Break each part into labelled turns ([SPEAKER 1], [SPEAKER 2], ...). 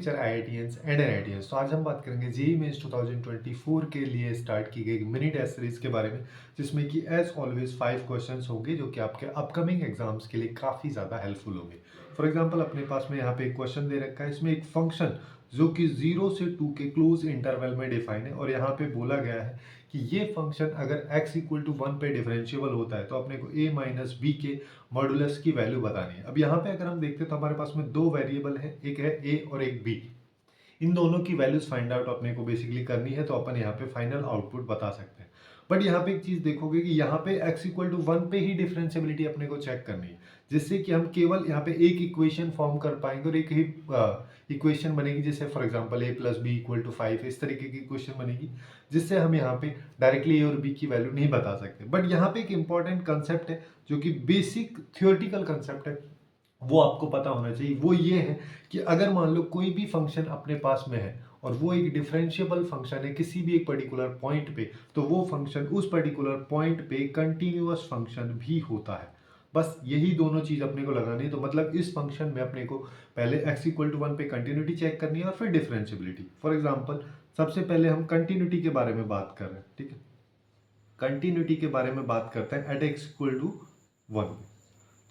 [SPEAKER 1] Teacher IITians and एनआईटीएंस। तो आज हम बात करेंगे जेईई मेंस 2024 के लिए स्टार्ट की गई मिनी टेस्ट सीरीज के बारे में, जिसमें कि एज ऑलवेज 5 क्वेश्चंस होंगे जो कि आपके अपकमिंग एग्जाम्स के लिए काफ़ी ज़्यादा हेल्पफुल होंगे। फॉर एग्जांपल अपने पास में यहाँ पे एक क्वेश्चन दे रखा है, इसमें एक फंक्शन जो कि 0 से 2 के क्लोज इंटरवल में डिफाइन है और यहाँ पे बोला गया है कि ये फंक्शन अगर x इक्वल टू 1 पे डिफरेंशिएबल होता है तो अपने को a माइनस बी के मॉडुलस की वैल्यू बतानी है। अब यहाँ पे अगर हम देखते हैं तो हमारे पास में दो वेरिएबल है, एक है a और एक b। इन दोनों की वैल्यूज फाइंड आउट अपने को बेसिकली करनी है, तो अपन यहाँ पे फाइनल आउटपुट बता सकते हैं। बट यहाँ पे एक चीज देखोगे कि यहाँ पे x इक्वल टू 1 पे ही डिफरेंशियबिलिटी अपने को चेक करनी है, जिससे कि हम केवल यहाँ पे एक इक्वेशन फॉर्म कर पाएंगे और एक ही इक्वेशन बनेगी, जैसे for example a plus b equal to 5, इस तरीके की इक्वेशन बनेगी, जिससे हम यहाँ पे डायरेक्टली a और b की वैल्यू नहीं बता सकते। बट यहाँ पे एक इंपॉर्टेंट कंसेप्ट है जो कि बेसिक थियोरटिकल कंसेप्ट है, वो आपको पता होना चाहिए। वो ये है कि अगर मान लो कोई भी फंक्शन अपने पास में है और वो एक डिफरेंशिएबल फंक्शन है किसी भी एक पर्टिकुलर पॉइंट पे, तो वो फंक्शन उस पर्टिकुलर पॉइंट पे कंटिन्यूअस फंक्शन भी होता है। बस यही दोनों चीज अपने को लगानी है। तो मतलब इस फंक्शन में अपने को पहले x इक्वल टू 1 पे कंटिन्यूटी चेक करनी है और फिर डिफरेंशिएबिलिटी। फॉर एग्जांपल सबसे पहले हम कंटिन्यूटी के बारे में बात कर रहे हैं, ठीक है। कंटिन्यूटी के बारे में बात करते हैं एट x इक्वल टू 1।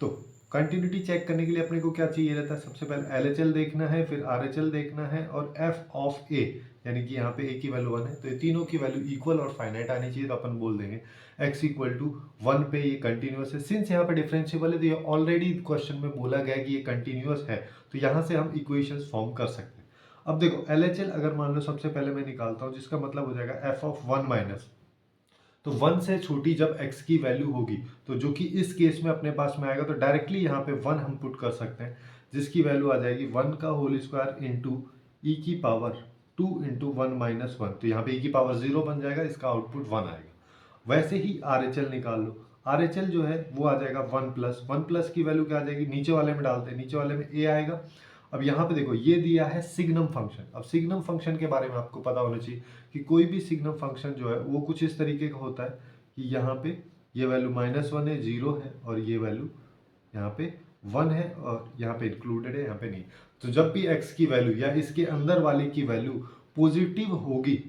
[SPEAKER 1] तो कंटिन्यूटी चेक करने के लिए अपने को क्या चाहिए रहता है, सबसे पहले LHL देखना है, फिर RHL देखना है और f ऑफ a, यानी कि यहाँ पे a की वैल्यू 1 है तो ये तीनों की वैल्यू इक्वल और फाइनाइट आनी चाहिए। तो अपन बोल देंगे x इक्वल टू 1 पे ये कंटिन्यूअस है। सिंस यहाँ पे डिफरेंशिएबल है तो ये ऑलरेडी क्वेश्चन में बोला गया कि ये कंटिन्यूअस है, तो यहाँ से हम इक्वेशंस फॉर्म कर सकते हैं। अब देखो LHL अगर मान लो सबसे पहले मैं निकालता हूँ, जिसका मतलब हो जाएगा f ऑफ 1 माइनस, तो 1 से छोटी जब x की वैल्यू होगी तो जो कि इस केस में अपने पास में आएगा, तो डायरेक्टली यहाँ पे 1 हम पुट कर सकते हैं, जिसकी वैल्यू आ जाएगी 1 का होल स्क्वायर इंटू ई की पावर 2 इंटू 1 माइनस 1। तो यहाँ पे e की पावर 0 बन जाएगा, इसका आउटपुट 1 आएगा। वैसे ही RHL निकाल लो। RHL जो है वो आ जाएगा 1 प्लस की वैल्यू क्या आ जाएगी, नीचे वाले में डालते हैं, नीचे वाले में a आएगा। अब यहाँ पे देखो ये दिया है सिग्नम फंक्शन। अब सिग्नम फंक्शन के बारे में आपको पता होना चाहिए कि कोई भी सिग्नम फंक्शन जो है वो कुछ इस तरीके का होता है कि यहाँ पे ये वैल्यू -1 है, 0 है, और ये वैल्यू यहाँ पे 1 है और यहाँ पे इंक्लूडेड है, यहाँ पे नहीं। तो जब भी x की वैल्यू या इसके अंदर वाले की वैल्यू पॉजिटिव होगी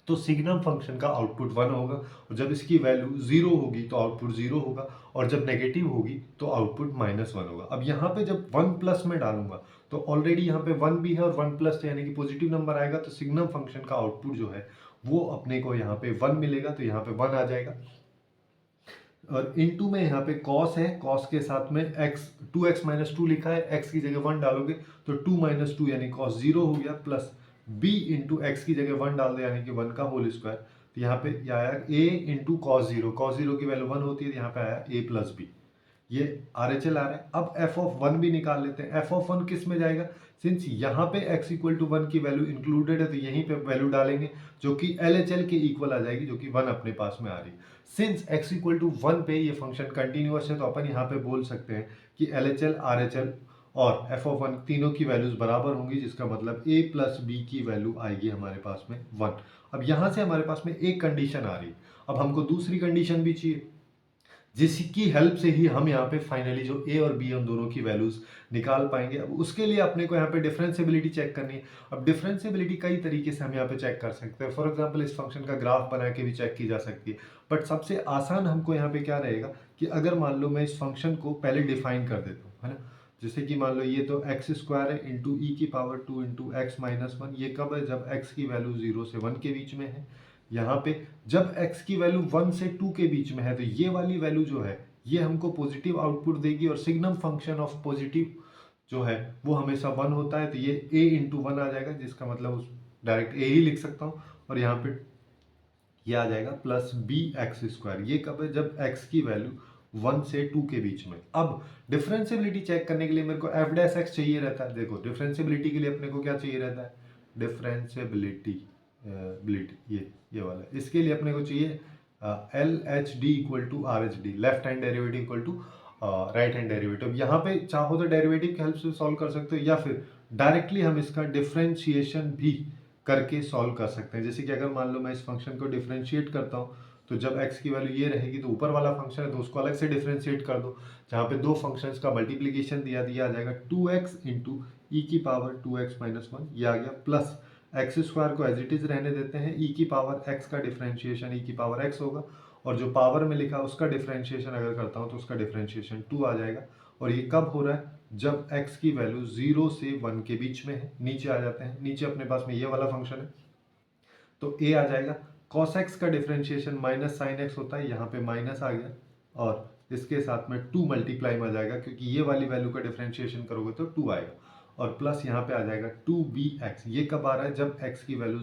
[SPEAKER 1] तो सिग्नम फंक्शन का आउटपुट 1 होगा, और जब इसकी वैल्यू 0 होगी तो आउटपुट 0 होगा, और जब नेगेटिव होगी तो आउटपुट -1 होगा। अब यहाँ पे जब 1 प्लस में डालूंगा तो ऑलरेडी यहाँ पे 1 भी है और 1 प्लस यानी कि पॉजिटिव नंबर आएगा, तो सिग्नम फंक्शन का आउटपुट जो है वो अपने को यहाँ पे 1 मिलेगा, तो यहाँ पे 1 आ जाएगा। और इनटू में यहाँ पे कॉस है, कॉस के साथ में x 2x माइनस 2 लिखा है, x की जगह 1 डालोगे तो 2 माइनस 2 यानी कॉस 0 हो गया, प्लस b इंटू एक्स की जगह 1 डाल दे यानी कि 1 का होल स्क्वायर। तो यहाँ पे ये आया a इंटू कॉस 0, कॉस 0 की वैल्यू 1 होती है, तो यहाँ पे आया a प्लस बी। ये RHL आ रहा है। अब f ऑफ 1 भी निकाल लेते हैं। f ऑफ 1 किस में जाएगा, सिंस यहाँ पे x इक्वल टू 1 की वैल्यू इंक्लूडेड है तो यहीं पे वैल्यू डालेंगे जो कि LHL के इक्वल आ जाएगी, जो कि 1 अपने पास में आ रही है। सिंस x इक्वल टू 1 पे ये फंक्शन कंटिन्यूअस है तो अपन यहाँ पे बोल सकते हैं कि LHL RHL और f ऑफ 1 तीनों की वैल्यूज बराबर होंगी, जिसका मतलब a प्लस बी की वैल्यू आएगी हमारे पास में 1। अब यहाँ से हमारे पास में एक कंडीशन आ रही है, अब हमको दूसरी कंडीशन भी चाहिए, जिसकी हेल्प से ही हम यहाँ पे फाइनली जो a और b उन दोनों की वैल्यूज निकाल पाएंगे। अब उसके लिए अपने को यहाँ पे डिफरेंशिएबिलिटी चेक करनी है। अब डिफरेंशिएबिलिटी कई तरीके से हम यहाँ पे चेक कर सकते हैं। फॉर एग्जांपल इस फंक्शन का ग्राफ बना के भी चेक की जा सकती है, बट सबसे आसान हमको यहाँ पे क्या रहेगा कि अगर मान लो मैं इस फंक्शन को पहले डिफाइन कर देता हूँ, है ना। जैसे कि मान लो ये तो एक्स स्क्वायर है इंटू ई की पावर 2 इंटू एक्स माइनस 1। ये कब है, जब x की वैल्यू 0 से 1 के बीच में है। यहाँ पे जब x की वैल्यू 1 से 2 के बीच में है तो ये वाली वैल्यू जो है ये हमको पॉजिटिव आउटपुट देगी, और सिग्नम फंक्शन ऑफ पॉजिटिव जो है वो हमेशा 1 होता है, तो ये a इंटू 1 आ जाएगा, जिसका मतलब उस डायरेक्ट a ही लिख सकता हूँ। और यहाँ पे ये आ जाएगा प्लस बी एक्स स्क्वायर। ये कब है, जब x की वैल्यू 1 से 2 के बीच में। अब डिफरेंशिएबिलिटी चेक करने के लिए मेरे को एफ डैश एक्स चाहिए रहता है। देखो डिफरेंशिएबिलिटी के लिए अपने को क्या चाहिए रहता है, डिफरेंशिएबिलिटी ये वाला, इसके लिए अपने को चाहिए L H D equal to R H D, left hand derivative equal to right hand derivative. यहाँ पे चाहो तो डेरिवेटिव की हेल्प से सॉल्व कर सकते हो, या फिर डायरेक्टली हम इसका डिफरेंशिएशन भी करके सॉल्व कर सकते हैं। जैसे कि अगर मान लो मैं इस फंक्शन को डिफरेंशिएट करता हूँ तो जब x की वैल्यू ये रहेगी तो ऊपर वाला फंक्शन है तो उसको अलग से डिफरेंशिएट कर दो, जहाँ पे दो फंक्शंस का मल्टीप्लीकेशन दिया आ जाएगा 2x इंटू ई की पावर 2x-1 ये आ गया, प्लस एक्स स्क्वायर को एज इट इज रहने देते हैं, ई की पावर एक्स का डिफरेंशिएशन ई की पावर एक्स होगा, और जो पावर में लिखा उसका डिफरेंशिएशन अगर करता हूँ तो उसका डिफरेंशिएशन 2 आ जाएगा। और ये कब हो रहा है, जब x की वैल्यू 0 से 1 के बीच में है। नीचे आ जाते हैं, नीचे अपने पास में ये वाला फंक्शन है, तो a आ जाएगा। cos x का डिफरेंशिएशन माइनस साइन एक्स होता है, यहाँ पे माइनस आ गया, और इसके साथ में 2 मल्टीप्लाई में आ जाएगा, क्योंकि ये वाली वैल्यू का डिफरेंशिएशन करोगे तो 2 आएगा, और प्लस यहाँ पे आ जाएगा 2bx। ये कब आ रहा है, जब x की वैल्यू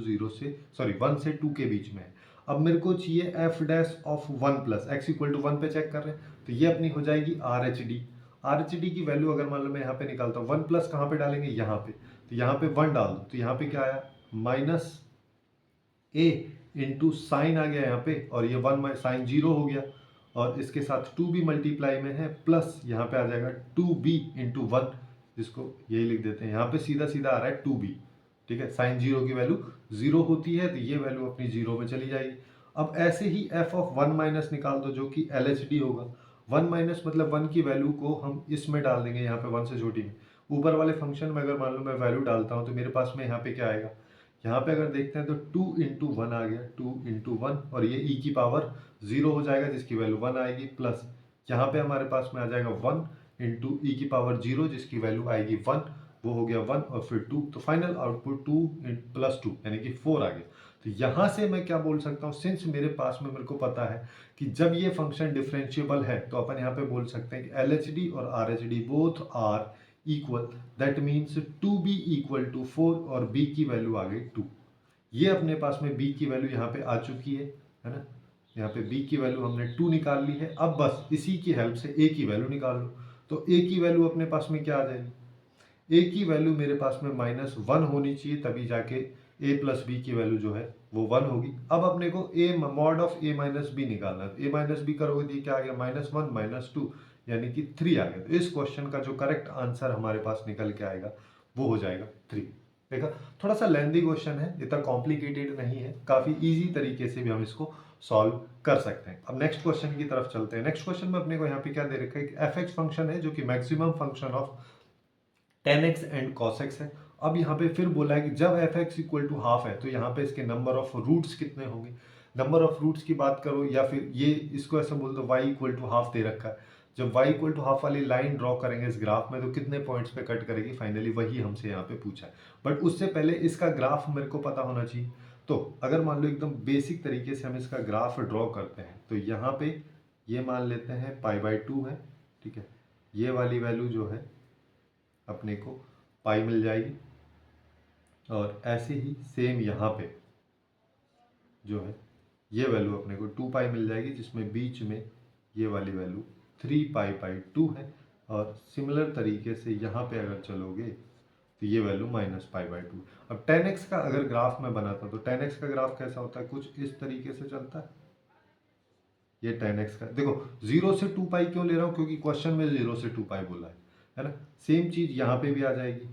[SPEAKER 1] 1 से 2 के बीच में है। अब मेरे को चाहिए f dash of 1 plus x equal to 1 पे चेक कर रहे हैं, तो ये अपनी हो जाएगी RHD। RHD की वैल्यू अगर मान लो मैं यहाँ पे निकालता हूँ, 1 प्लस कहाँ पे डालेंगे, यहाँ पे, तो यहाँ पे 1 डाल दो, तो यहाँ पे क्या आया, माइनस a इंटू साइन आ गया यहाँ पे, और ये 1 साइन 0 हो गया, और इसके साथ 2 भी मल्टीप्लाई में है, प्लस यहाँ पे आ जाएगा 2b इंटू 1, जिसको यही लिख देते हैं, यहाँ पे सीधा सीधा आ रहा है 2b। ठीक है, साइन 0 की वैल्यू 0 होती है, तो ये वैल्यू अपनी 0 में चली जाएगी। अब ऐसे ही f ऑफ 1 माइनस निकाल दो, जो कि LHD होगा। 1 माइनस मतलब 1 की वैल्यू को हम इसमें डाल देंगे, यहाँ पे 1 से छोटी में, ऊपर वाले फंक्शन में अगर मान लो मैं वैल्यू डालता हूँ, तो मेरे पास में यहाँ पे क्या आएगा, यहाँ पे अगर देखते हैं तो 2 इंटू 1 आ गया, 2 इंटू 1, और ये e की पावर 0 हो जाएगा, जिसकी वैल्यू 1 आएगी, प्लस यहाँ पे हमारे पास में आ जाएगा 1 इंटू ई की पावर 0, जिसकी वैल्यू आएगी 1, वो हो गया 1, और फिर 2, तो फाइनल आउटपुट 2 प्लस 2 यानी कि 4 आ गया। तो यहाँ से मैं क्या बोल सकता हूँ, सिंस मेरे पास में मेरे को पता है कि जब ये फंक्शन डिफरेंशिएबल है, तो अपन यहाँ पे बोल सकते हैं कि LHD और RHD both are equal, that means 2b equal to 4, और b की वैल्यू आ गई 2। ये अपने पास में b की वैल्यू यहाँ पे आ चुकी है ना, यहाँ पे b की वैल्यू हमने 2 निकाल ली है। अब बस इसी की हेल्प से a की वैल्यू निकाल लो, तो a की वैल्यू अपने पास में क्या आ जाएगी, a की वैल्यू मेरे पास में -1 होनी चाहिए, तभी जाके a प्लस बी की वैल्यू जो है वो 1 होगी। अब अपने को a mod of a minus b निकालना है, a माइनस बी करोगे तो ये क्या आ गया, -1 -2 यानी कि 3 आ गया। तो इस क्वेश्चन का जो करेक्ट आंसर हमारे पास निकल के आएगा वो हो जाएगा 3। देखा, थोड़ा सा लेंदी क्वेश्चन है, इतना कॉम्प्लिकेटेड नहीं है, काफ़ी इजी तरीके से भी हम इसको सॉल्व कर सकते हैं। अब नेक्स्ट क्वेश्चन की तरफ चलते हैं। नेक्स्ट क्वेश्चन में अपने को यहाँ पे क्या दे रखा है, एफ एक्स फंक्शन है जो कि maximum function of tan x and cos x है। अब यहाँ पे फिर बोला है कि जब F X equal to half है, तो यहाँ पे इसके नंबर ऑफ रूट्स कितने होंगे। नंबर ऑफ रूट्स की बात करो, या फिर ये इसको ऐसा बोल दो y इक्वल टू हाफ दे रखा है, जब y इक्वल टू हाफ वाली लाइन ड्रॉ करेंगे इस ग्राफ में, तो कितने पॉइंट्स पे कट करेगी, फाइनली वही हमसे यहाँ पे पूछा है। बट उससे पहले इसका ग्राफ मेरे को पता होना चाहिए। तो अगर मान लो एकदम बेसिक तरीके से हम इसका ग्राफ ड्रॉ करते हैं, तो यहाँ पे ये मान लेते हैं π/2 है, ठीक है, ये वाली वैल्यू जो है अपने को पाई मिल जाएगी, और ऐसे ही सेम यहाँ पे जो है ये वैल्यू अपने को 2 मिल जाएगी, जिसमें बीच में ये वाली वैल्यू 3π/2 है, और सिमिलर तरीके से यहाँ पे अगर चलोगे तो ये वैल्यू -π/2। अब tan x का अगर ग्राफ में बनाता तो tan x का ग्राफ कैसा होता है, कुछ इस तरीके से चलता है। ये tan x का देखो, 0 से 2π क्यों ले रहा हूँ, क्योंकि क्वेश्चन में 0 से 2π बोला है ना। सेम चीज यहाँ पे भी आ जाएगी,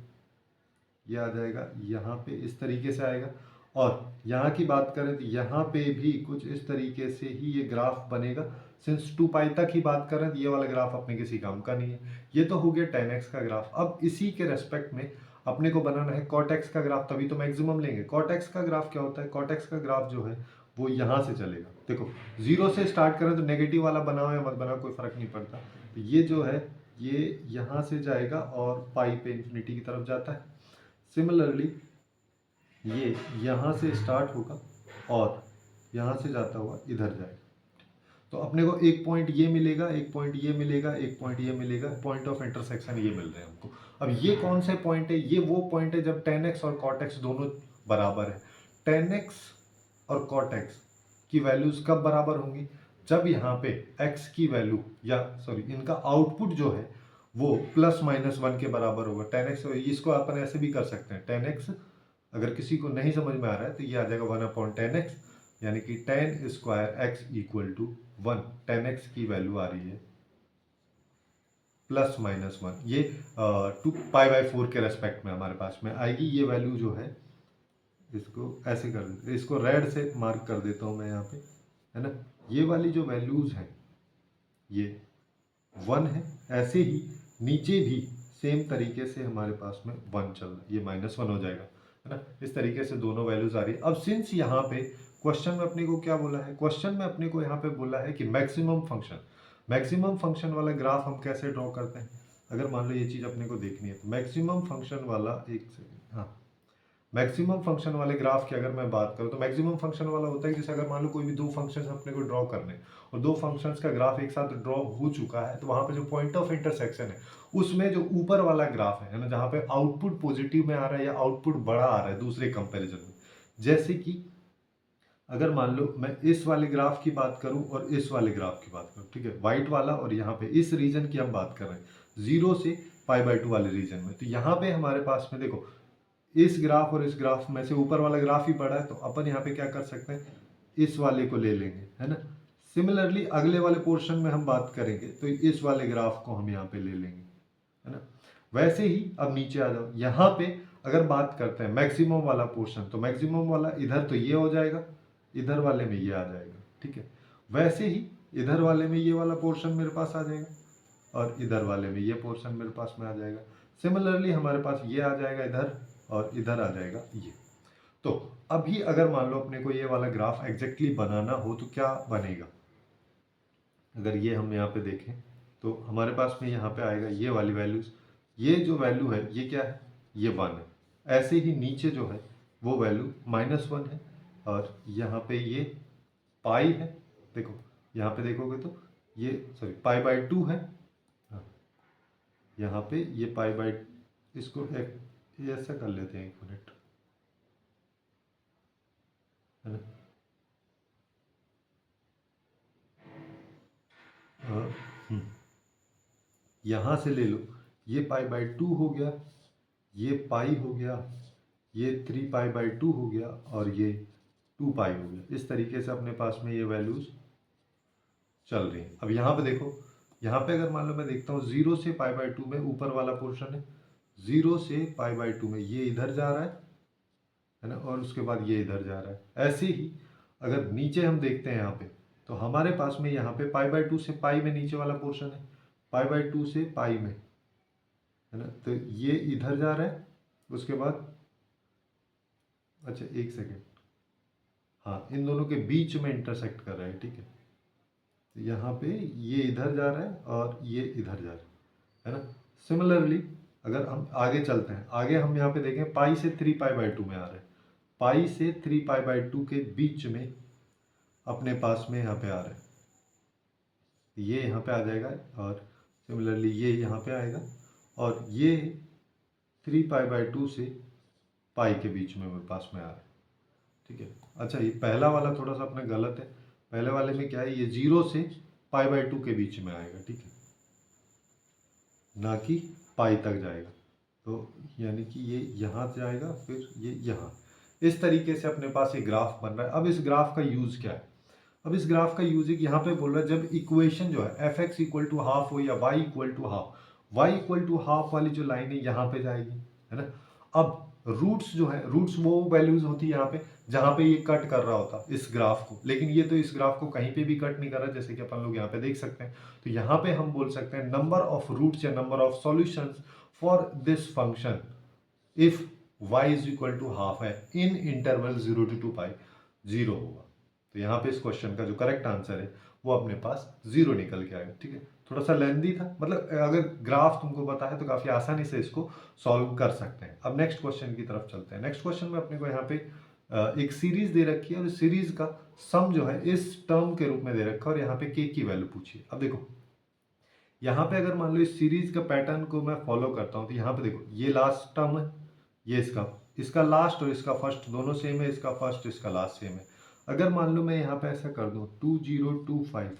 [SPEAKER 1] ये आ जाएगा यहाँ पे इस तरीके से आएगा, और यहाँ की बात करें तो यहाँ पे भी कुछ इस तरीके से ही ये ग्राफ बनेगा। सिंस 2π तक ही बात करें तो ये वाला ग्राफ अपने किसी काम का नहीं है। ये तो हो गया tan x का ग्राफ। अब इसी के रेस्पेक्ट में अपने को बनाना है cot x का ग्राफ, तभी तो मैक्सिमम लेंगे। cot x का ग्राफ क्या होता है, cot x का ग्राफ जो है वो यहाँ से चलेगा। देखो 0 से स्टार्ट करें तो नेगेटिव वाला बनाओ या मत बनाओ कोई फर्क नहीं पड़ता, तो ये जो है ये यहाँ से जाएगा और पाई पे इंफिनिटी की तरफ जाता है। सिमिलरली ये यहाँ से स्टार्ट होगा और यहाँ से जाता हुआ इधर जाएगा, तो अपने को एक पॉइंट ये मिलेगा, एक पॉइंट ये मिलेगा, एक पॉइंट ये मिलेगा, पॉइंट ऑफ इंटरसेक्शन ये मिल रहे हैं हमको। अब ये कौन से पॉइंट है, ये वो पॉइंट है जब tan x और cot x दोनों बराबर है। tan x और cot x की वैल्यूज कब बराबर होंगी, जब यहाँ पे x की वैल्यू या सॉरी इनका आउटपुट जो है वो +-1 के बराबर होगा। tan x, इसको अपन ऐसे भी कर सकते हैं, tan x अगर किसी को नहीं समझ में आ रहा है तो ये आ जाएगा 1/tan x, यानी कि tan square x equal to 1। tan x की वैल्यू आ रही है +-1, ये 2π/4 के रेस्पेक्ट में हमारे पास में आएगी। ये वैल्यू जो है इसको ऐसे कर देते, इसको रेड से मार्क कर देता हूँ मैं यहाँ पे, है ना। ये वाली जो वैल्यूज हैं ये 1 है। ऐसे ही नीचे भी सेम तरीके से हमारे पास में 1 चल रहा है, ये -1 हो जाएगा, है ना। इस तरीके से दोनों वैल्यूज आ रही है। अब सिंस यहाँ पे क्वेश्चन में अपने को क्या बोला है, क्वेश्चन में अपने को यहाँ पे बोला है कि मैक्सिमम फंक्शन वाला ग्राफ हम कैसे ड्रॉ करते हैं। अगर मान लो ये चीज़ अपने को देखनी है तो मैक्सिमम फंक्शन वाला, एक सेकेंड, हाँ, मैक्सिमम फंक्शन वाले ग्राफ की अगर मैं बात करूं तो मैक्सिमम फंक्शन वाला होता है जैसे अगर मान लो कोई भी दो फंक्शंस अपने को ड्रॉ करने और दो फंक्शंस का ग्राफ एक साथ ड्रॉ हो चुका है, तो वहां पे जो पॉइंट ऑफ इंटरसेक्शन है उसमें जो ऊपर वाला ग्राफ है ना, जहां पे आउटपुट पॉजिटिव में आ रहा है या आउटपुट बड़ा आ रहा है दूसरे कंपेरिजन में, जैसे कि अगर मान लो मैं इस वाले ग्राफ की बात करूं और इस वाले ग्राफ की बात करूं, ठीक है, व्हाइट वाला और यहाँ पे इस रीजन की हम बात कर रहे हैं 0 से π/2 वाले रीजन में, तो यहाँ पे हमारे पास में देखो इस ग्राफ और इस ग्राफ में से ऊपर वाला ग्राफ ही बड़ा है, तो अपन यहाँ पे क्या कर सकते हैं, इस वाले को ले लेंगे, है ना। सिमिलरली अगले वाले पोर्शन में हम बात करेंगे तो इस वाले ग्राफ को हम यहाँ पे ले लेंगे, है ना। वैसे ही अब नीचे आ जाओ, यहाँ पे अगर बात करते हैं मैक्सिमम वाला पोर्शन, तो मैक्सिमम वाला इधर तो ये हो जाएगा, इधर वाले में ये आ जाएगा, ठीक है। वैसे ही इधर वाले में ये वाला पोर्शन मेरे पास आ जाएगा और इधर वाले में ये पोर्शन मेरे पास में आ जाएगा। सिमिलरली हमारे पास ये आ जाएगा इधर और इधर आ जाएगा ये। तो अभी अगर मान लो अपने को ये वाला ग्राफ एग्जैक्टली बनाना हो तो क्या बनेगा, अगर ये हम यहाँ पे देखें तो हमारे पास में यहाँ पे आएगा ये वाली वैल्यूज, ये जो वैल्यू है ये क्या है, ये 1 है। ऐसे ही नीचे जो है वो वैल्यू -1 है और यहाँ पे ये पाई है, देखो यहाँ पे देखोगे तो ये सॉरी π/2 है, हाँ, यहाँ पे ये इसको ये ऐसा कर लेते हैं, 1 मिनट, है ना। यहाँ से ले लो, ये π/2 हो गया, ये पाई हो गया, ये 3π/2 हो गया और ये 2π हो गया। इस तरीके से अपने पास में ये वैल्यूज चल रही हैं। अब यहाँ पे देखो, यहाँ पे अगर मान लो मैं देखता हूँ 0 से π/2 में ऊपर वाला पोर्शन है, 0 से π/2 में ये इधर जा रहा है ना, और उसके बाद ये इधर जा रहा है। ऐसे ही अगर नीचे हम देखते हैं यहाँ पे, तो हमारे पास में यहाँ पे π/2 से पाई में नीचे वाला पोर्शन है, π/2 से पाई में, है ना, तो ये इधर जा रहा है, उसके बाद अच्छा 1 सेकेंड, हाँ, इन दोनों के बीच में इंटरसेक्ट कर रहा है, ठीक है। तो यहाँ पे ये इधर जा रहा है और ये इधर जा रहा है ना। सिमिलरली अगर हम आगे चलते हैं, आगे हम यहाँ पे देखें पाई से 3π/2 में आ रहा है, पाई से 3π/2 के बीच में अपने पास में यहाँ पे आ रहा है, ये यहाँ पे आ जाएगा और सिमिलरली ये यहाँ पे आएगा और ये 3π/2 से पाई के बीच में मेरे पास में आ रहा है, ठीक है। अच्छा, ये पहला वाला थोड़ा सा अपने गलत है, पहले वाले में क्या है, ये 0 से π/2 के बीच में आएगा, ठीक है, ना कि पाई तक जाएगा। तो यानी कि ये यहाँ जाएगा, फिर ये यहाँ, इस तरीके से अपने पास ये ग्राफ बन रहा है। अब इस ग्राफ का यूज़ क्या है, अब इस ग्राफ का यूज यहाँ पे बोल रहा है जब इक्वेशन जो है f(x = ½ हो या y = ½ वाली जो लाइन है यहाँ पे जाएगी, है ना। अब रूट्स जो है, रूट्स वो वैल्यूज होती है यहाँ पे जहाँ पे ये कट कर रहा होता इस ग्राफ को, लेकिन ये तो इस ग्राफ को कहीं पे भी कट नहीं कर रहा, जैसे कि अपन लोग यहाँ पे देख सकते हैं। तो यहाँ पे हम बोल सकते हैं नंबर ऑफ रूट्स या number of solutions for this function if y = ½ है इन इंटरवल 0 to 2π 0 होगा। तो यहाँ पे इस क्वेश्चन का जो करेक्ट आंसर है वो अपने पास 0 निकल के आएगा, ठीक है। थोड़ा सा लेंदी था, मतलब अगर ग्राफ तुमको पता है तो काफ़ी आसानी से इसको सॉल्व कर सकते हैं। अब नेक्स्ट क्वेश्चन की तरफ चलते हैं। नेक्स्ट क्वेश्चन में अपने को यहाँ पे एक सीरीज दे रखी है और इस सीरीज का सम जो है इस टर्म के रूप में दे रखा है और यहाँ पे k की वैल्यू पूछी है। अब देखो यहाँ पे अगर मान लो इस सीरीज का पैटर्न को मैं फॉलो करता हूँ तो यहाँ पे देखो ये लास्ट टर्म है, ये इसका लास्ट और इसका फर्स्ट दोनों सेम है, इसका फर्स्ट इसका लास्ट सेम है। अगर मान लो मैं यहाँ पे ऐसा कर दूँ 2025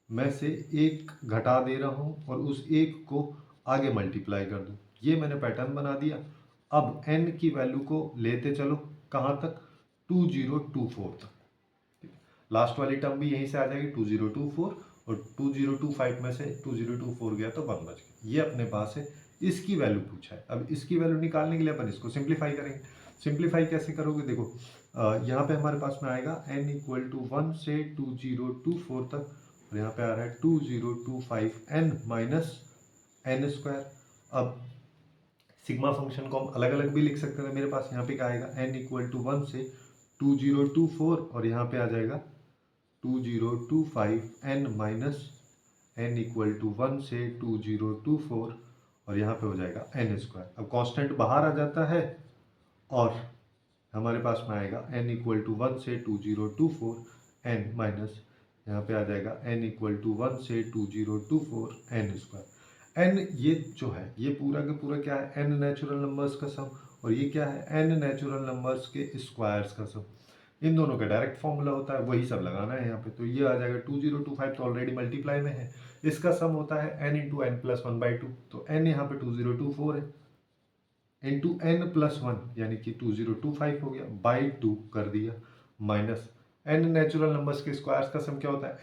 [SPEAKER 1] में से एक घटा दे रहा हूँ और उस एक को आगे मल्टीप्लाई कर दूँ, ये मैंने पैटर्न बना दिया। अब n की वैल्यू को लेते चलो कहाँ तक, 2024 तक। लास्ट वाली टर्म भी यहीं से आ जाएगी 2024 और 2025 में से 2024 गया तो 1 बच गया। ये अपने पास है, इसकी वैल्यू पूछा है। अब इसकी वैल्यू निकालने के लिए अपन इसको सिंप्लीफाई करेंगे। सिंप्लीफाई कैसे करोगे, देखो यहाँ पे हमारे पास में आएगा n = 1 से 2024 तक और यहाँ पे आ रहा है 2025 n - n²। अब सिग्मा फंक्शन को हम अलग अलग भी लिख सकते थे। मेरे पास यहाँ पे क्या आएगा, n इक्वल टू 1 से 2024 और यहाँ पे आ जाएगा 2025 n minus n equal to 1 से 2024 और यहाँ पे हो जाएगा n स्क्वायर। अब कांस्टेंट बाहर आ जाता है और हमारे पास में आएगा n इक्वल टू 1 से 2024 n माइनस यहाँ पे आ जाएगा n इक्वल टू 1 से 2024 n स्क्वायर। n ये जो है ये पूरा का पूरा क्या है, n नेचुरल नंबर्स का सम, और ये क्या है, n नेचुरल नंबर्स के स्क्वायर्स का सम। इन दोनों का डायरेक्ट फॉर्मूला होता है, वही सब लगाना है यहाँ पे। तो ये आ जाएगा 2025 तो ऑलरेडी मल्टीप्लाई में है, इसका सम होता है n इंटू एन प्लस 1/2। तो n यहाँ पे 2024 है इंटू n प्लस 1 यानी कि 2025 हो गया, बाई 2 कर दिया, माइनस n नेचुरल नंबर्स के स्क्वायर्स का सम क्या होता है,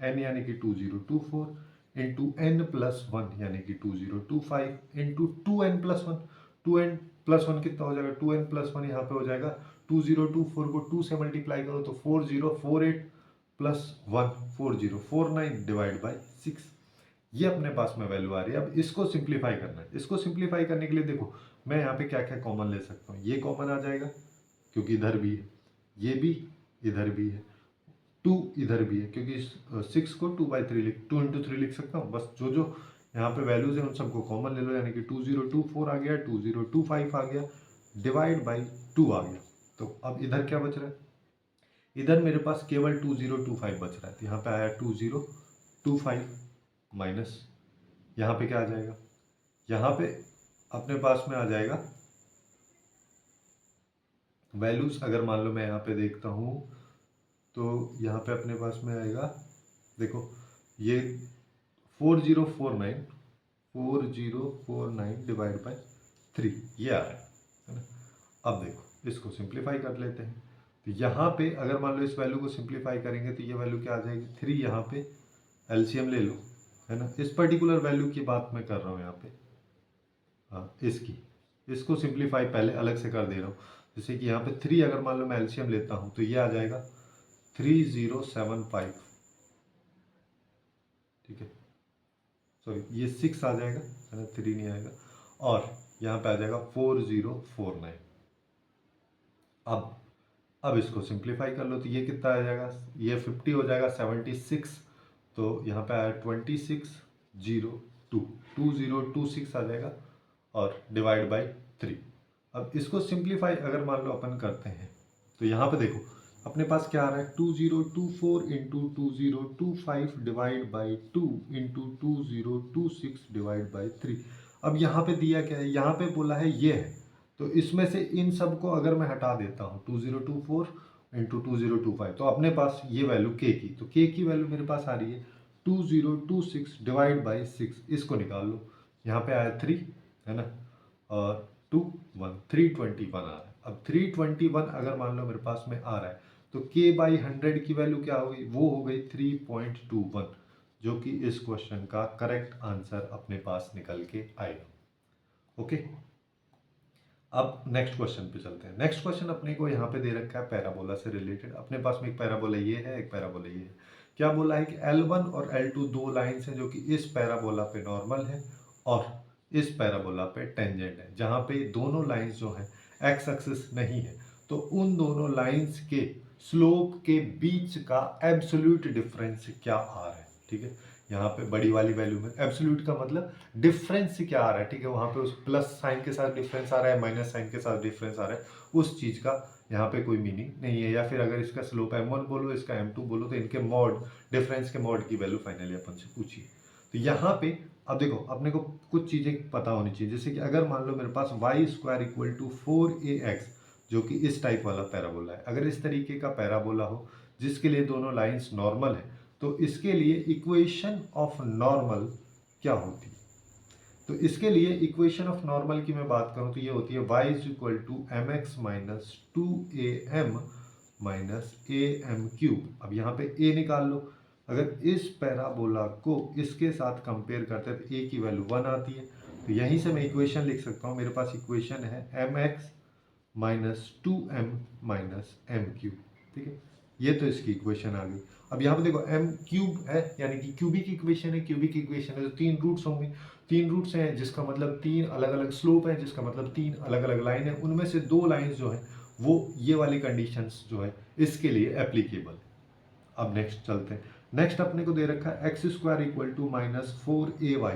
[SPEAKER 1] n यानी कि 2024 इंटू n प्लस 1 यानी कि 2025 into 2n plus 1। 2n plus 1 कितना हो जाएगा, 2n प्लस 1 यहाँ पे हो जाएगा 2024 को 2 से मल्टीप्लाई करो तो 4048 प्लस 1 4049 डिवाइड बाई 6। ये अपने पास में वैल्यू आ रही है। अब इसको सिंप्लीफाई करना है। इसको सिंप्लीफाई करने के लिए देखो मैं यहाँ पे क्या क्या कॉमन ले सकता हूँ, ये कॉमन आ जाएगा क्योंकि इधर भी है, ये भी इधर भी है, 2 इधर भी है क्योंकि 6 को 2/3 2 इंटू 3 लिख सकता हूँ। बस जो जो यहाँ पे वैल्यूज है उन सबको कॉमन ले लो, यानी कि 2024 आ गया, 2025 आ गया, डिवाइड बाई 2 आ गया। तो अब इधर क्या बच रहा है, इधर मेरे पास केवल 2025 बच रहा है। तो यहाँ पे आया 2025 माइनस यहाँ पे क्या आ जाएगा, यहाँ पे अपने पास में आ जाएगा वैल्यूज। अगर मान लो मैं यहाँ पे देखता हूँ तो यहाँ पे अपने पास में आएगा, देखो ये 4049 डिवाइड बाई 3 ये आ रहा है ना। अब देखो इसको सिंप्लीफाई कर लेते हैं। तो यहाँ पे अगर मान लो इस वैल्यू को सिंप्लीफाई करेंगे तो ये वैल्यू क्या आ जाएगी, 3 यहाँ पे एलसीएम ले लो, है ना। इस पर्टिकुलर वैल्यू की बात मैं कर रहा हूँ यहाँ पे, हाँ इसको सिंप्लीफाई पहले अलग से कर दे रहा हूँ। जैसे कि यहाँ पे 3 अगर मान लो मैं एलसीएम लेता हूँ तो ये आ जाएगा 3075, ठीक है, सॉरी ये 6 आ जाएगा, है ना, 3 नहीं आएगा, और यहाँ पे आ जाएगा 4049। अब इसको सिंप्लीफाई कर लो तो ये कितना आ जाएगा, ये 50 हो जाएगा, 76, तो यहाँ पे आया 2026 आ जाएगा और डिवाइड बाई 3। अब इसको सिंप्लीफाई अगर मान लो अपन करते हैं तो यहाँ पे देखो अपने पास क्या आ रहा है, 2024 into 2025 divide by 2 into 2026 divide by 3। अब यहाँ पे दिया क्या है, यहाँ पे बोला है ये है, तो इसमें से इन सब को अगर मैं हटा देता हूँ 2024 इंटू 2025 तो अपने पास ये वैल्यू के की, तो के की वैल्यू मेरे पास आ रही है 2026 डिवाइड बाई 6। इसको निकाल लो, यहाँ पे आया 3, है ना, और 2 1 321 आ रहा है। अब 321 अगर मान लो मेरे पास में आ रहा है तो k बाई 100 की वैल्यू क्या हो गई, वो हो गई 3.21, जो कि इस क्वेश्चन का करेक्ट आंसर अपने पास निकल के आएगा। ओके, अब नेक्स्ट क्वेश्चन पे चलते हैं। नेक्स्ट क्वेश्चन अपने को यहाँ पे दे रखा है पैराबोला से रिलेटेड। अपने पास में एक पैराबोला ये है, एक पैराबोला ये है। क्या बोला है कि L1 और L2 दो लाइन्स हैं जो कि इस पैराबोला पे नॉर्मल है और इस पैराबोला पे टेंजेंट है। जहाँ पे दोनों लाइन्स जो हैं एक्स एक्सिस नहीं है, तो उन दोनों लाइन्स के स्लोप के बीच का एब्सोल्यूट डिफरेंस क्या आ रहा है, ठीक है। यहाँ पे बड़ी वाली वैल्यू में एब्सोल्यूट का मतलब डिफरेंस क्या आ रहा है, ठीक है, वहाँ पे उस प्लस साइन के साथ डिफरेंस आ रहा है, माइनस साइन के साथ डिफरेंस आ रहा है, उस चीज़ का यहाँ पे कोई मीनिंग नहीं है। या फिर अगर इसका स्लोप m1 बोलो, इसका m2 बोलो, तो इनके मॉड, डिफरेंस के मॉड की वैल्यू फाइनली अपन से पूछिए। तो यहाँ पे अब देखो अपने को कुछ चीज़ें पता होनी चाहिए, जैसे कि अगर मान लो मेरे पास y² इक्वल टू 4ax जो कि इस टाइप वाला पैराबोला है, अगर इस तरीके का पैराबोला हो जिसके लिए दोनों लाइंस नॉर्मल है, तो इसके लिए इक्वेशन ऑफ नॉर्मल क्या होती है। तो इसके लिए इक्वेशन ऑफ नॉर्मल की मैं बात करूं तो ये होती है y is equal to mx minus 2am minus am cube. अब यहाँ पे a निकाल लो, अगर इस पैराबोला को इसके साथ कंपेयर करते हैं तो a की वैल्यू 1 आती है। तो यहीं से मैं इक्वेशन लिख सकता हूँ, मेरे पास इक्वेशन है mx minus 2m minus m cube, ठीक है। ये तो इसकी इक्वेशन आ गई। अब यहाँ पे देखो m क्यूब है यानी कि क्यूबिक इक्वेशन है, क्यूबिक इक्वेशन है तो 3 रूट्स होंगे, तीन रूट्स हैं जिसका मतलब तीन अलग अलग स्लोप है, जिसका मतलब तीन अलग अलग लाइन है, उनमें से दो लाइंस जो है वो ये वाली कंडीशंस जो है इसके लिए एप्लीकेबल है। अब नेक्स्ट चलते हैं। नेक्स्ट अपने को दे रखा है x square equal to -4ay,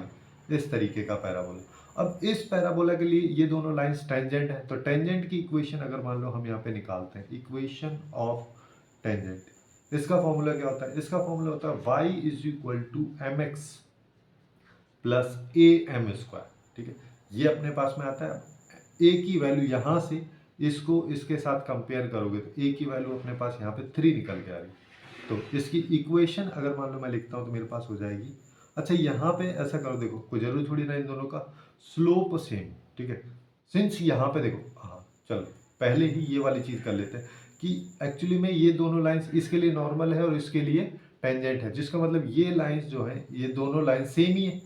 [SPEAKER 1] इस तरीके का पैराबोला। अब इस पैराबोला के लिए ये दोनों लाइंस टेंजेंट है, तो टेंजेंट की इक्वेशन अगर मान लो हम यहाँ पे निकालते हैं, इक्वेशन ऑफ टेंजेंट, इसका फॉर्मूला क्या होता है? इसका फॉर्मूला होता है y is equal to mx plus a m square. ठीक है, ये अपने पास में आता है। a की वैल्यू यहाँ से इसको इसके साथ कंपेयर करोगे तो a की वैल्यू अपने पास यहाँ पे 3 निकल के आ रही है। तो इसकी इक्वेशन अगर मान लो मैं लिखता हूँ तो मेरे पास हो जाएगी। अच्छा, यहाँ पे ऐसा करो, देखो कोई जरूरी थोड़ी ना इन दोनों का स्लोप सेम। ठीक है, सिंस यहाँ पे देखो, हाँ चलो पहले ही ये वाली चीज़ कर लेते हैं कि एक्चुअली में ये दोनों लाइंस इसके लिए नॉर्मल है और इसके लिए टेंजेंट है, जिसका मतलब ये लाइंस जो है ये दोनों लाइंस सेम ही है।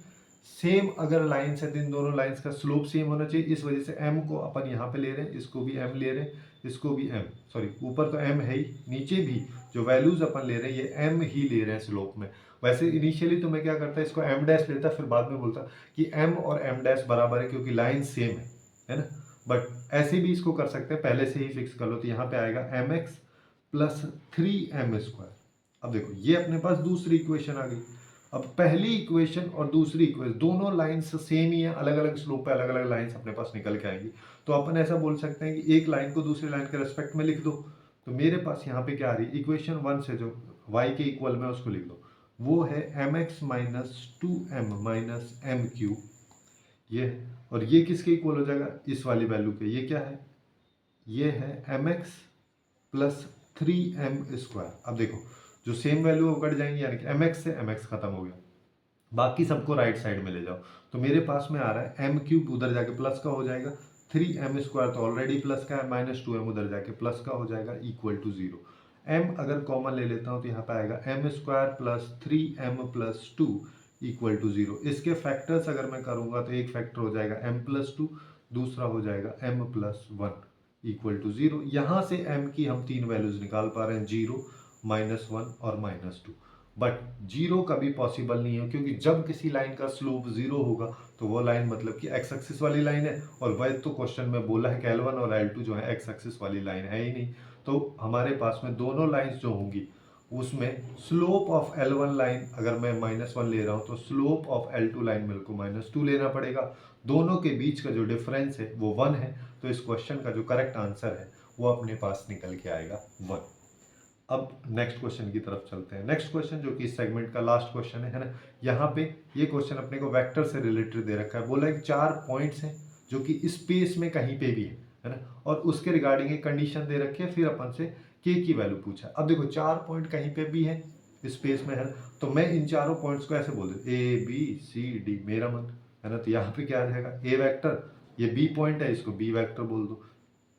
[SPEAKER 1] सेम अगर लाइंस है तो इन दोनों लाइंस का स्लोप सेम होना चाहिए। इस वजह से m को अपन यहाँ पे ले रहे हैं, इसको भी m ले रहे हैं, इसको भी m, सॉरी ऊपर तो m है ही, नीचे भी जो वैल्यूज अपन ले रहे हैं ये m ही ले रहे हैं स्लोप में। वैसे इनिशियली तो मैं क्या करता इसको m डैश लेता, फिर बाद में बोलता कि m और m डैश बराबर है क्योंकि लाइन सेम है ना। बट ऐसे भी इसको कर सकते हैं, पहले से ही फिक्स कर लो। तो यहाँ पे आएगा mx प्लस 3m स्क्वायर। अब देखो ये अपने पास दूसरी इक्वेशन आ गई। अब पहली इक्वेशन और दूसरी इक्वेशन दोनों लाइंस सेम ही है, अलग अलग स्लोप पे अलग अलग लाइंस अपने पास निकल के आएंगी। तो अपन ऐसा बोल सकते हैं कि एक लाइन को दूसरी लाइन के रेस्पेक्ट में लिख दो। तो मेरे पास यहाँ पे क्या आ रही है, इक्वेशन 1 से जो y के इक्वल में उसको लिख दो, वो है mx minus 2m minus m cube, ये है। और ये किसके इक्वल हो जाएगा, इस वाली वैल्यू के। ये क्या है, ये है mx प्लस 3m स्क्वायर। अब देखो जो सेम वैल्यू वो कट जाएंगे, यानी कि mx से mx खत्म हो गया, बाकी सबको राइट साइड में ले जाओ। तो मेरे पास में आ रहा है m क्यूब, उधर जाके प्लस का हो जाएगा, 3m स्क्वायर तो ऑलरेडी प्लस का है, माइनस 2m उधर जाके प्लस का हो जाएगा, इक्वल टू 0। m अगर कॉमन ले लेता हूँ तो यहाँ पे आएगा m square plus 3m plus 2 equal to 0। इसके फैक्टर्स अगर मैं करूँगा तो एक फैक्टर हो जाएगा m प्लस 2, दूसरा हो जाएगा m प्लस 1 इक्वल टू 0। यहाँ से m की हम तीन वैल्यूज निकाल पा रहे हैं, 0, -1 और -2। बट जीरो कभी पॉसिबल नहीं है, क्योंकि जब किसी लाइन का स्लोप 0 होगा तो वो लाइन मतलब कि एक्स एक्सिस वाली लाइन है, और वह तो क्वेश्चन में बोला है कि L1 और L2 जो है एक्स एक्सिस वाली लाइन है ही नहीं। तो हमारे पास में दोनों लाइंस जो होंगी उसमें स्लोप ऑफ L1 लाइन अगर मैं -1 ले रहा हूँ तो स्लोप ऑफ L2 लाइन मेरे को -2 लेना पड़ेगा। दोनों के बीच का जो डिफरेंस है वो 1 है। तो इस क्वेश्चन का जो करेक्ट आंसर है वो अपने पास निकल के आएगा 1। अब नेक्स्ट क्वेश्चन की तरफ चलते हैं। नेक्स्ट क्वेश्चन जो कि इस सेगमेंट का लास्ट क्वेश्चन है ना, यहाँ पे ये क्वेश्चन अपने को वेक्टर से रिलेटेड दे रखा है। बोला है 4 पॉइंट्स हैं जो कि स्पेस में कहीं पे भी है ना, और उसके रिगार्डिंग एक कंडीशन दे रखी है, फिर अपन से के की वैल्यू पूछा। अब देखो 4 पॉइंट कहीं पे भी है, स्पेस में है, तो मैं इन चारों पॉइंट्स को ऐसे बोल दूँ ए बी सी डी, मेरा मन है ना। तो यहाँ पे क्या आ जाएगा, ए वैक्टर, ये बी पॉइंट है, इसको बी वैक्टर बोल दो,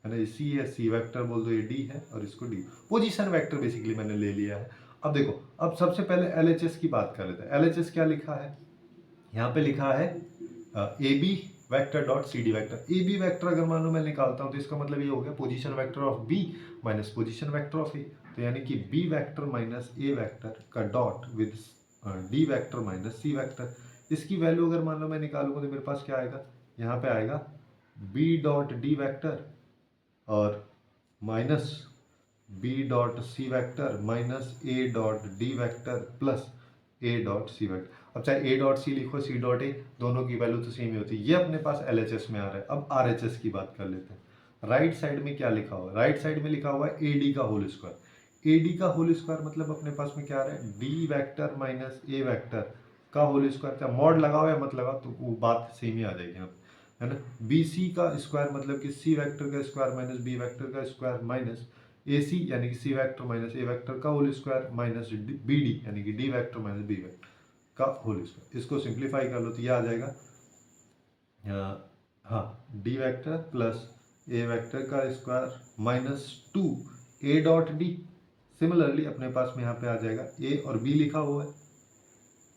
[SPEAKER 1] है ना। सी है, सी वेक्टर बोल दो, ये डी है और इसको डी, पोजीशन वेक्टर बेसिकली मैंने ले लिया है। अब देखो, अब सबसे पहले एलएचएस की बात कर लेते हैं। एलएचएस क्या लिखा है, यहाँ पे लिखा है A B vector dot C D vector. A B vector अगर मान लो मैं निकालता हूँ तो इसका मतलब ये हो गया position vector of B minus position vector of A. तो यानी कि बी वेक्टर माइनस ए वेक्टर का dot with D vector minus C vector. इसकी वैल्यू अगर मान लो मैं निकालूंगा तो मेरे पास क्या आएगा, यहाँ पे आएगा बी डॉट डी वेक्टर और minus b dot c vector minus a dot d vector plus a dot c vector. अब चाहे ए डॉट सी लिखो सी डॉट ए, दोनों की वैल्यू तो सेम ही होती है। ये अपने पास एलएचएस में आ रहा है। अब आरएचएस की बात कर लेते हैं। राइट साइड में क्या लिखा हुआ है, राइट साइड में लिखा हुआ है ए डी का होल स्क्वायर। ए डी का होल स्क्वायर मतलब अपने पास में क्या आ रहा है, डी वैक्टर माइनस ए वैक्टर का होल स्क्वायर। क्या मॉड लगाओ या मत लगाओ तो वो बात सेम ही आ जाएगी यहाँ, है ना। बी सी का स्क्वायर मतलब कि सी वेक्टर का स्क्वायर माइनस बी वेक्टर का स्क्वायर माइनस ए सी यानी कि सी वेक्टर माइनस ए वेक्टर का whole square minus b d यानी कि d vector minus b vector का होल स्क्वायर। इसको सिंप्लीफाई कर लो तो ये आ जाएगा, हाँ, d vector plus a vector का square minus 2 a dot d. Similarly अपने पास में यहाँ पे आ जाएगा ए और बी लिखा हुआ है,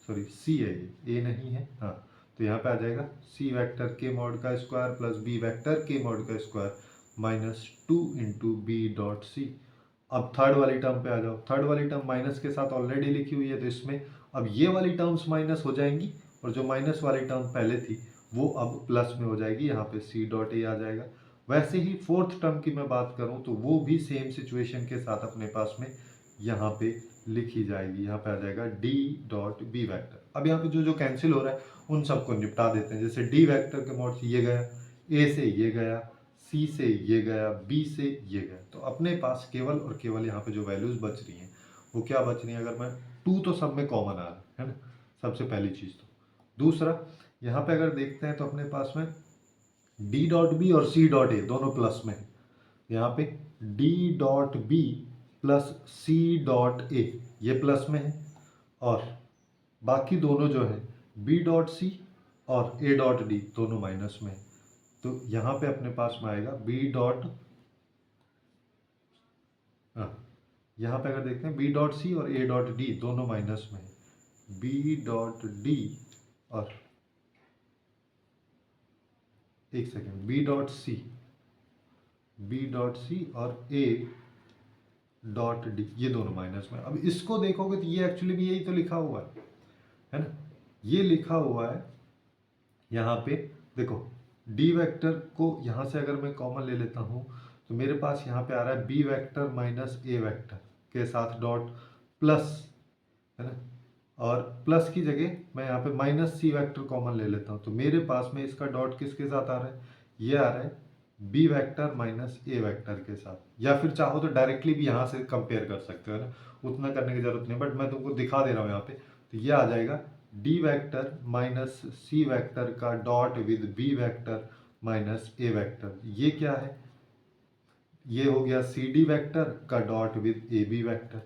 [SPEAKER 1] सॉरी सी है ये, ए नहीं है, हाँ। तो यहाँ पे आ जाएगा सी वेक्टर के मॉड का स्क्वायर प्लस बी वेक्टर के मॉड का square minus 2 into B dot C. अब थर्ड वाली टर्म पे आ जाओ। थर्ड वाली टर्म माइनस के साथ ऑलरेडी लिखी हुई है, तो इसमें अब ये वाली टर्म्स माइनस हो जाएंगी और जो माइनस वाली टर्म पहले थी वो अब प्लस में हो जाएगी, यहाँ पे सी डॉट ए आ जाएगा। वैसे ही फोर्थ टर्म की मैं बात करूँ तो वो भी सेम सिचुएशन के साथ अपने पास में यहाँ पे लिखी जाएगी, यहाँ पे आ जाएगा डी डॉट बी वैक्टर। अब यहाँ पे जो जो कैंसिल हो रहा है उन सबको निपटा देते हैं। जैसे डी वैक्टर के मोड से ये गया, ए से ये गया, सी से ये गया, बी से ये गया, तो अपने पास केवल और केवल यहाँ पे जो वैल्यूज बच रही हैं वो क्या बच रही हैं। अगर मैं 2 तो सब में कॉमन आ रहा है ना, सबसे पहली चीज़। तो दूसरा यहाँ पे अगर देखते हैं तो अपने पास में डी डॉट बी और सी डॉट ए दोनों प्लस में है। यहाँ पे D dot B plus C dot A ये प्लस में है, और बाकी दोनों जो है बी डॉट सी और ए डॉट डी दोनों माइनस में है। तो यहाँ पे अपने पास में आएगा बी डॉट, यहाँ पे अगर देखते हैं बी डॉट सी और ए डॉट डी दोनों माइनस में है। बी डॉट डी और एक सेकेंड, बी डॉट सी और ए डॉट डी ये दोनों माइनस में। अब इसको देखोगे तो ये एक्चुअली भी यही तो लिखा हुआ है ना, ये लिखा हुआ है यहाँ पे। देखो डी वेक्टर को यहाँ से अगर मैं कॉमन ले लेता हूँ तो मेरे पास यहाँ पे आ रहा है बी वेक्टर माइनस ए वेक्टर के साथ डॉट प्लस, है ना, और प्लस की जगह मैं यहाँ पे माइनस सी वेक्टर कॉमन ले लेता हूँ। तो मेरे पास में इसका डॉट किसके साथ आ रहा है, ये आ रहा है बी वेक्टर माइनस ए वेक्टर के साथ। या फिर चाहो तो डायरेक्टली भी यहाँ से कंपेयर कर सकते हो ना, उतना करने की जरूरत नहीं, बट मैं तुमको दिखा दे रहा हूँ यहाँ पे। तो ये आ जाएगा D vector minus C vector का dot with B vector minus A vector. ये क्या है, ये हो गया सी डी वेक्टर का dot with A B vector.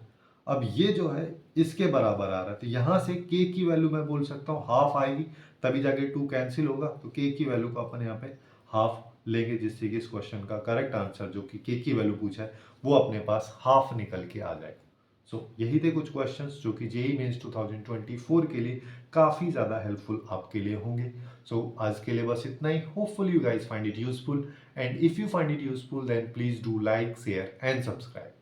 [SPEAKER 1] अब ये जो है इसके बराबर आ रहा है, तो यहाँ से k की वैल्यू मैं बोल सकता हूँ हाफ आएगी, तभी जाके 2 कैंसिल होगा। तो k की वैल्यू को अपन यहाँ पे हाफ लेंगे, जिससे कि इस क्वेश्चन का करेक्ट आंसर जो कि k की वैल्यू पूछा है वो अपने पास हाफ निकल के आ जाएगा। सो यही थे कुछ क्वेश्चंस जो कि जेईई मेंस 2024 के लिए काफ़ी ज़्यादा हेल्पफुल आपके लिए होंगे। सो आज के लिए बस इतना ही। Hopeful you guys find it useful, and if you find it useful then please do like, share and subscribe.